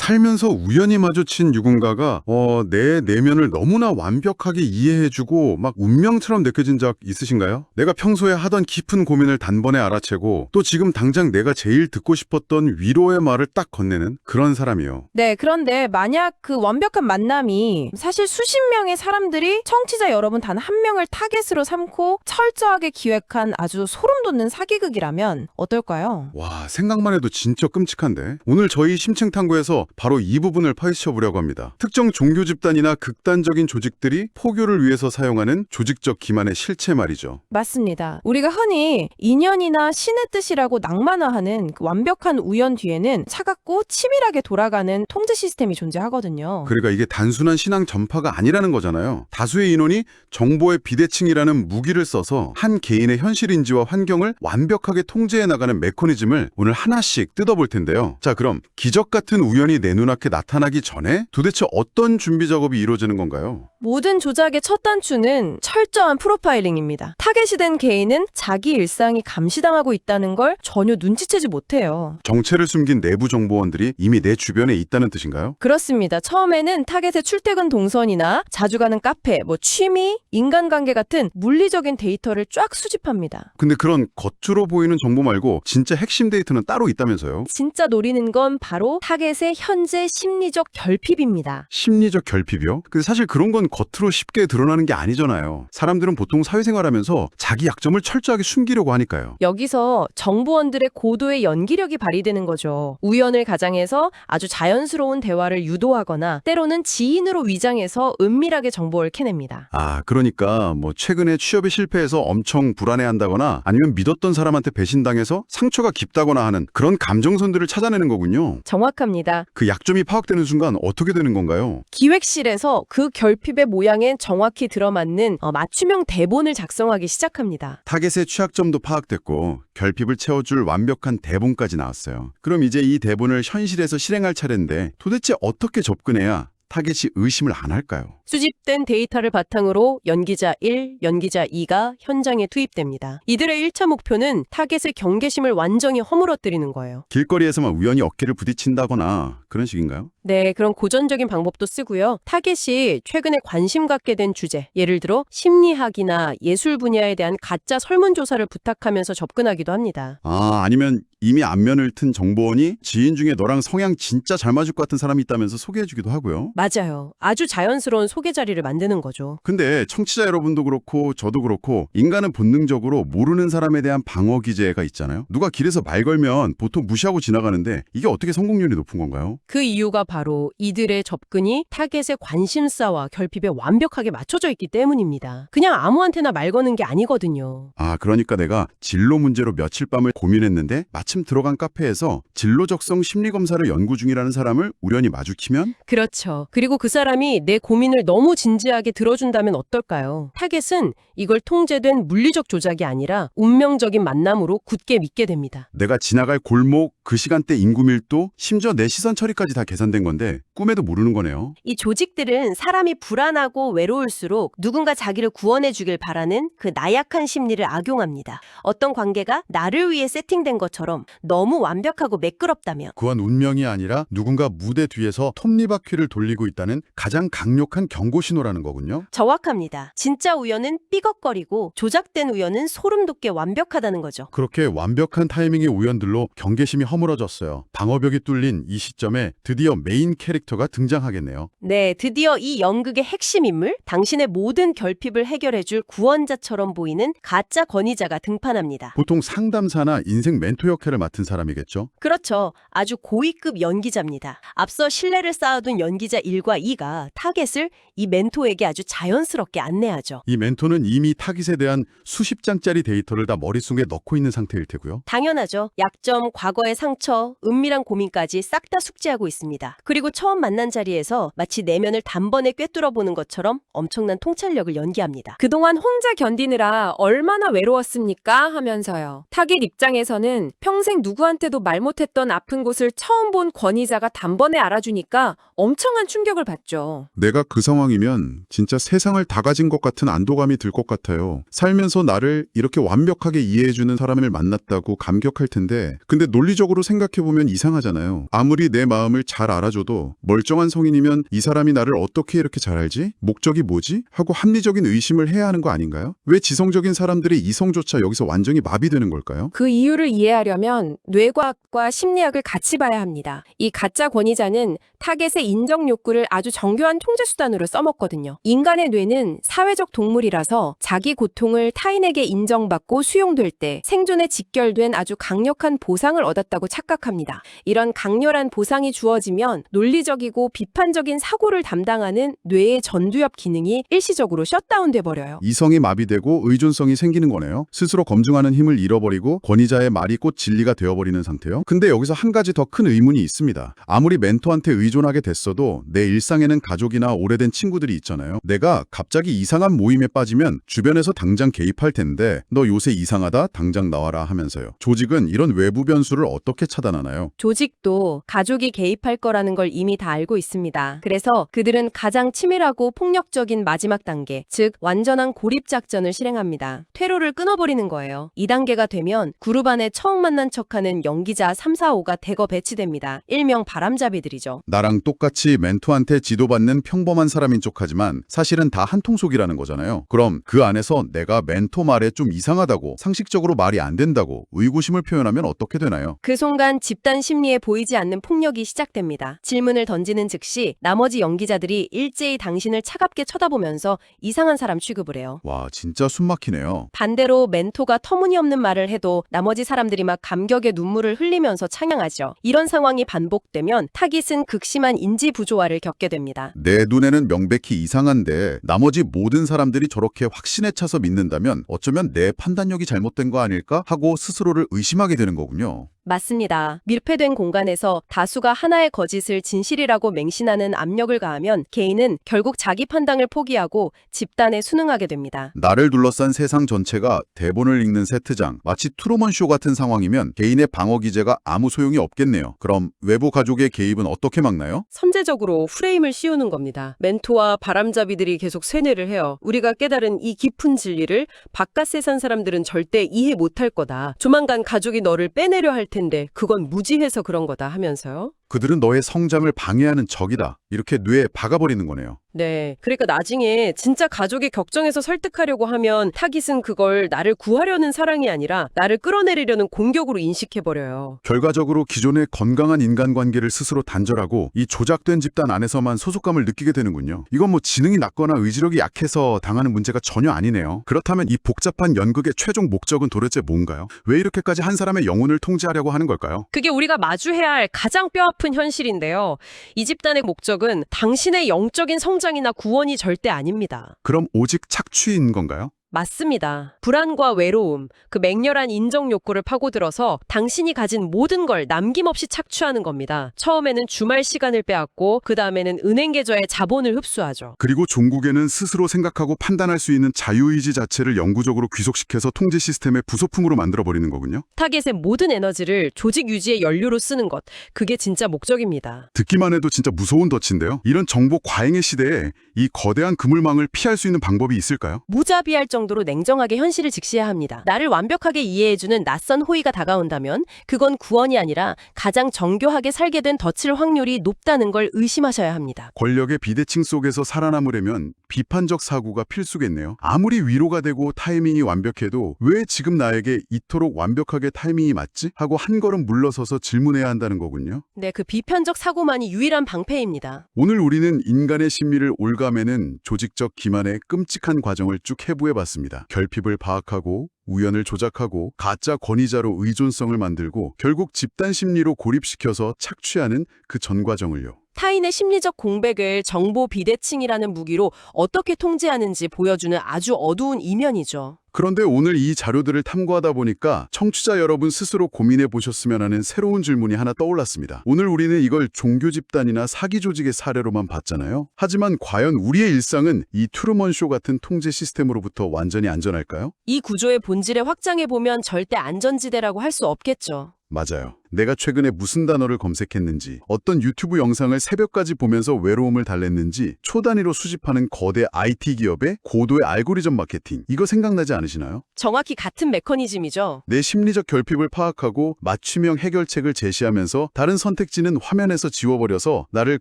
살면서 우연히 마주친 누군가가 내 내면을 너무나 완벽하게 이해해주고 막 운명처럼 느껴진 적 있으신가요? 내가 평소에 하던 깊은 고민을 단번에 알아채고 또 지금 당장 내가 제일 듣고 싶었던 위로의 말을 딱 건네는 그런 사람이요. 네, 그런데 만약 그 완벽한 만남이 사실 수십 명의 사람들이 청취자 여러분 단 한 명을 타겟으로 삼고 철저하게 기획한 아주 소름 돋는 사기극이라면 어떨까요? 와, 생각만 해도 진짜 끔찍한데. 오늘 저희 심층탐구에서 바로 이 부분을 파헤쳐 보려고 합니다. 특정 종교 집단이나 극단적인 조직들이 포교를 위해서 사용하는 조직적 기만의 실체 말이죠. 맞습니다. 우리가 흔히 인연이나 신의 뜻이라고 낭만화하는 그 완벽한 우연 뒤에는 차갑고 치밀하게 돌아가는 통제 시스템이 존재하거든요. 그러니까 이게 단순한 신앙 전파가 아니라는 거잖아요. 다수의 인원이 정보의 비대칭이라는 무기를 써서 한 개인의 현실인지와 환경을 완벽하게 통제해 나가는 메커니즘을 오늘 하나씩 뜯어볼 텐데요. 자, 그럼 기적 같은 우연이 내 눈앞에 나타나기 전에 도대체 어떤 준비 작업이 이루어지는 건가요? 모든 조작의 첫 단추는 철저한 프로파일링입니다. 타겟이 된 개인은 자기 일상이 감시당하고 있다는 걸 전혀 눈치채지 못해요. 정체를 숨긴 내부 정보원들이 이미 내 주변에 있다는 뜻인가요? 그렇습니다. 처음에는 타겟의 출퇴근 동선이나 자주 가는 카페, 취미, 인간관계 같은 물리적인 데이터를 쫙 수집합니다. 근데 그런 겉으로 보이는 정보 말고 진짜 핵심 데이터는 따로 있다면서요? 진짜 노리는 건 바로 타겟의 현재 심리적 결핍입니다. 심리적 결핍이요? 근데 사실 그런 건 겉으로 쉽게 드러나는 게 아니잖아요. 사람들은 보통 사회생활하면서 자기 약점을 철저하게 숨기려고 하니까요. 여기서 정보원들의 고도의 연기력이 발휘되는 거죠. 우연을 가장해서 아주 자연스러운 대화를 유도하거나 때로는 지인으로 위장해서 은밀하게 정보를 캐냅니다. 아, 그러니까 최근에 취업에 실패해서 엄청 불안해한다거나 아니면 믿었던 사람한테 배신당해서 상처가 깊다거나 하는 그런 감정선들을 찾아내는 거군요. 정확합니다. 그 약점이 파악되는 순간 어떻게 되는 건가요? 기획실에서 그 결핍의 모양에 정확히 들어맞는 맞춤형 대본을 작성하기 시작합니다. 타겟의 취약점도 파악됐고 결핍을 채워줄 완벽한 대본까지 나왔어요. 그럼 이제 이 대본을 현실에서 실행할 차례인데 도대체 어떻게 접근해야 타겟이 의심을 안 할까요? 수집된 데이터를 바탕으로 연기자 1, 연기자 2가 현장에 투입됩니다. 이들의 1차 목표는 타겟의 경계심을 완전히 허물어뜨리는 거예요. 길거리에서만 우연히 어깨를 부딪힌다거나 그런 식인가요? 네, 그런 고전적인 방법도 쓰고요. 타겟이 최근에 관심 갖게 된 주제, 예를 들어 심리학이나 예술 분야에 대한 가짜 설문조사를 부탁하면서 접근하기도 합니다. 아, 아니면 이미 안면을 튼 정보원이 지인 중에 너랑 성향 진짜 잘 맞을 것 같은 사람이 있다면서 소개해주기도 하고요. 맞아요. 아주 자연스러운 소개 자리를 만드는 거죠. 근데 청취자 여러분도 그렇고 저도 그렇고 인간은 본능적으로 모르는 사람에 대한 방어 기제가 있잖아요. 누가 길에서 말 걸면 보통 무시하고 지나가는데 이게 어떻게 성공률이 높은 건가요? 그 이유가 바로 이들의 접근이 타겟의 관심사와 결핍에 완벽하게 맞춰져 있기 때문입니다. 그냥 아무한테나 말 거는 게 아니거든요. 아, 그러니까 내가 진로 문제로 며칠 밤을 고민했는데 마침 들어간 카페에서 진로 적성 심리 검사를 연구 중이라는 사람을 우연히 마주치면 그렇죠. 그리고 그 사람이 내 고민을 너무 진지하게 들어준다면 어떨까요? 타겟은 이걸 통제된 물리적 조작이 아니라 운명적인 만남으로 굳게 믿게 됩니다. 내가 지나갈 골목, 그 시간대 인구 밀도, 심지어 내 시선 처리까지 다 계산된 건데 꿈에도 모르는 거네요. 이 조직들은 사람이 불안하고 외로울수록 누군가 자기를 구원해 주길 바라는 그 나약한 심리를 악용합니다. 어떤 관계가 나를 위해 세팅된 것처럼 너무 완벽하고 매끄럽다면 그건 운명이 아니라 누군가 무대 뒤에서 톱니바퀴를 돌리고 있다는 가장 강력한 경고 신호라는 거군요. 정확합니다. 진짜 우연은 삐걱거리고 조작된 우연은 소름 돋게 완벽하다는 거죠. 그렇게 완벽한 타이밍의 우연들로 경계심이 허물어졌어요. 방어벽이 뚫린 이 시점에 드디어 메인 캐릭터가 등장하겠네요. 네, 드디어 이 연극의 핵심 인물, 당신의 모든 결핍을 해결해줄 구원자처럼 보이는 가짜 권위자가 등판합니다. 보통 상담사나 인생 멘토 역할을 맡은 사람이겠죠? 그렇죠. 아주 고위급 연기자입니다. 앞서 신뢰를 쌓아둔 연기자 1과 2가 타겟을 이 멘토에게 아주 자연스럽게 안내하죠. 이 멘토는 이미 타깃에 대한 수십 장짜리 데이터를 다 머릿속에 넣고 있는 상태일 테고요. 당연하죠. 약점, 과거의 상처, 은밀한 고민까지 싹 다 숙지하고 있습니다. 그리고 처음 만난 자리에서 마치 내면을 단번에 꿰뚫어 보는 것처럼 엄청난 통찰력을 연기합니다. 그동안 혼자 견디느라 얼마나 외로웠습니까? 하면서요. 타깃 입장에서는 평소 평생 누구한테도 말 못했던 아픈 곳을 처음 본 권위자가 단번에 알아주니까 엄청난 충격을 받죠. 내가 그 상황이면 진짜 세상을 다 가진 것 같은 안도감이 들 것 같아요. 살면서 나를 이렇게 완벽하게 이해해주는 사람을 만났다고 감격할 텐데, 근데 논리적으로 생각해보면 이상하잖아요. 아무리 내 마음을 잘 알아줘도 멀쩡한 성인이면 이 사람이 나를 어떻게 이렇게 잘 알지? 목적이 뭐지? 하고 합리적인 의심을 해야 하는 거 아닌가요? 왜 지성적인 사람들의 이성조차 여기서 완전히 마비되는 걸까요? 그 이유를 이해하려면 뇌과학과 심리학을 같이 봐야 합니다. 이 가짜 권위자는 타겟의 인정 욕구를 아주 정교한 통제수단으로 써먹거든요. 인간의 뇌는 사회적 동물이라서 자기 고통을 타인에게 인정받고 수용될 때 생존에 직결된 아주 강력한 보상을 얻었다고 착각합니다. 이런 강렬한 보상이 주어지면 논리적이고 비판적인 사고를 담당하는 뇌의 전두엽 기능이 일시적으로 셧다운돼 버려요. 이성이 마비되고 의존성이 생기는 거네요. 스스로 검증하는 힘을 잃어버리고 권위자의 말이 곧 진리가 되어버리는 상태요. 근데 여기서 한 가지 더 큰 의문이 있습니다. 아무리 멘토한테 의존하게 됐어도 내 일상에는 가족이나 오래된 친구들이 있잖아요. 내가 갑자기 이상한 모임에 빠지면 주변에서 당장 개입할 텐데 너 요새 이상하다 당장 나와라 하면서요. 조직은 이런 외부 변수를 어떻게 차단하나요? 조직도 가족이 개입할 거라는 걸 이미 다 알고 있습니다. 그래서 그들은 가장 치밀하고 폭력적인 마지막 단계, 즉 완전한 고립 작전을 실행합니다. 퇴로를 끊어버리는 거예요. 2단계가 되면 그룹 안에 처음 만난 척하는 연기자 3, 4, 5가 대거 배치됩니다. 일명 바람잡이들이죠. 나랑 똑같이 멘토한테 지도받는 평범한 사람인 척하지만 사실은 다 한통속이라는 거잖아요. 그럼 그 안에서 내가 멘토 말에 좀 이상하다고, 상식적으로 말이 안 된다고 의구심을 표현하면 어떻게 되나요? 그 순간 집단 심리에 보이지 않는 폭력이 시작됩니다. 질문을 던지는 즉시 나머지 연기자들이 일제히 당신을 차갑게 쳐다보면서 이상한 사람 취급을 해요. 와, 진짜 숨막히네요. 반대로 멘토가 터무니없는 말을 해도 나머지 사람들이 막 감격의 눈물을 흘리면서 찬양하죠. 이런 상황이 반복되면 타깃은 극심한 인지 부조화를 겪게 됩니다. 내 눈에는 명백히 이상한데 나머지 모든 사람들이 저렇게 확신에 차서 믿는다면 어쩌면 내 판단력이 잘못된 거 아닐까 하고 스스로를 의심하게 되는 거군요. 맞습니다. 밀폐된 공간에서 다수가 하나의 거짓을 진실이라고 맹신하는 압력을 가하면 개인은 결국 자기 판단을 포기하고 집단에 순응하게 됩니다. 나를 둘러싼 세상 전체가 대본을 읽는 세트장, 마치 트루먼 쇼 같은 상황이면 개인의 방어 기제가 아무 소용이 없겠네요. 그럼 외부 가족의 개입은 어떻게 막나요? 선제적으로 프레임을 씌우는 겁니다. 멘토와 바람잡이들이 계속 세뇌를 해요. 우리가 깨달은 이 깊은 진리를 바깥 세상 사람들은 절대 이해 못할 거다. 조만간 가족이 너를 빼내려 할 텐데 그건 무지해서 그런 거다 하면서요. 그들은 너의 성장을 방해하는 적이다. 이렇게 뇌에 박아버리는 거네요. 네. 그러니까 나중에 진짜 가족이 격정해서 설득하려고 하면 타깃은 그걸 나를 구하려는 사랑이 아니라 나를 끌어내리려는 공격으로 인식해버려요. 결과적으로 기존의 건강한 인간관계를 스스로 단절하고 이 조작된 집단 안에서만 소속감을 느끼게 되는군요. 이건 뭐 지능이 낮거나 의지력이 약해서 당하는 문제가 전혀 아니네요. 그렇다면 이 복잡한 연극의 최종 목적은 도대체 뭔가요? 왜 이렇게까지 한 사람의 영혼을 통제하려고 하는 걸까요? 그게 우리가 마주해야 할 가장 뼈아픈 현실인데요. 이 집단의 목적은 당신의 영적인 성장이나 구원이 절대 아닙니다. 그럼 오직 착취인 건가요? 맞습니다. 불안과 외로움, 그 맹렬한 인정 욕구를 파고들어서 당신이 가진 모든 걸 남김없이 착취하는 겁니다. 처음에는 주말 시간을 빼앗고 그 다음에는 은행 계좌의 자본을 흡수하죠. 그리고 종국에는 스스로 생각하고 판단할 수 있는 자유의지 자체를 영구적으로 귀속시켜서 통제 시스템의 부속품으로 만들어버리는 거군요. 타겟의 모든 에너지를 조직 유지의 연료로 쓰는 것, 그게 진짜 목적입니다. 듣기만 해도 진짜 무서운 덫인데요. 이런 정보 과잉의 시대에 이 거대한 그물망을 피할 수 있는 방법이 있을까요? 무자비할 정도로 냉정하게 현실을 직시해야 합니다. 나를 완벽하게 이해해주는 낯선 호의가 다가온다면 그건 구원이 아니라 가장 정교하게 살게 된 덫일 확률이 높다는 걸 의심하셔야 합니다. 권력의 비대칭 속에서 살아남으려면 비판적 사고가 필수겠네요. 아무리 위로가 되고 타이밍이 완벽해도 왜 지금 나에게 이토록 완벽하게 타이밍이 맞지? 하고 한 걸음 물러서서 질문해야 한다는 거군요. 네, 그 비편적 사고만이 유일한 방패입니다. 오늘 우리는 인간의 심리를 올가매는 조직적 기만의 끔찍한 과정을 쭉 해부해봤습니다. 결핍을 파악하고 우연을 조작하고 가짜 권위자로 의존성을 만들고 결국 집단 심리로 고립시켜서 착취하는 그 전 과정을요. 타인의 심리적 공백을 정보 비대칭이라는 무기로 어떻게 통제하는지 보여주는 아주 어두운 이면이죠. 그런데 오늘 이 자료들을 탐구하다 보니까 청취자 여러분 스스로 고민해 보셨으면 하는 새로운 질문이 하나 떠올랐습니다. 오늘 우리는 이걸 종교 집단이나 사기 조직의 사례로만 봤잖아요. 하지만 과연 우리의 일상은 이 트루먼 쇼 같은 통제 시스템으로부터 완전히 안전할까요? 이 구조의 본질을 확장해보면 절대 안전지대라고 할 수 없겠죠. 맞아요. 내가 최근에 무슨 단어를 검색했는지, 어떤 유튜브 영상을 새벽까지 보면서 외로움을 달랬는지 초 단위로 수집하는 거대 IT 기업의 고도의 알고리즘 마케팅. 이거 생각나지 않으시나요? 정확히 같은 메커니즘이죠. 내 심리적 결핍을 파악하고 맞춤형 해결책을 제시하면서 다른 선택지는 화면에서 지워버려서 나를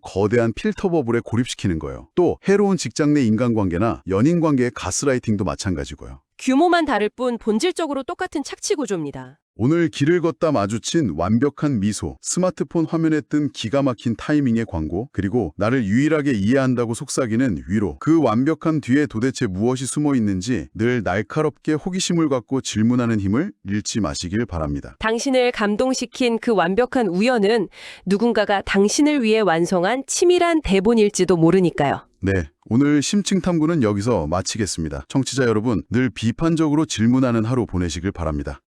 거대한 필터 버블에 고립시키는 거예요. 또 해로운 직장 내 인간관계나 연인관계의 가스라이팅도 마찬가지고요. 규모만 다를 뿐 본질적으로 똑같은 착취 구조입니다. 오늘 길을 걷다 마주친 완벽한 미소, 스마트폰 화면에 뜬 기가 막힌 타이밍의 광고, 그리고 나를 유일하게 이해한다고 속삭이는 위로. 그 완벽한 뒤에 도대체 무엇이 숨어 있는지 늘 날카롭게 호기심을 갖고 질문하는 힘을 잃지 마시길 바랍니다. 당신을 감동시킨 그 완벽한 우연은 누군가가 당신을 위해 완성한 치밀한 대본일지도 모르니까요. 네, 오늘 심층 탐구는 여기서 마치겠습니다. 청취자 여러분, 늘 비판적으로 질문하는 하루 보내시길 바랍니다.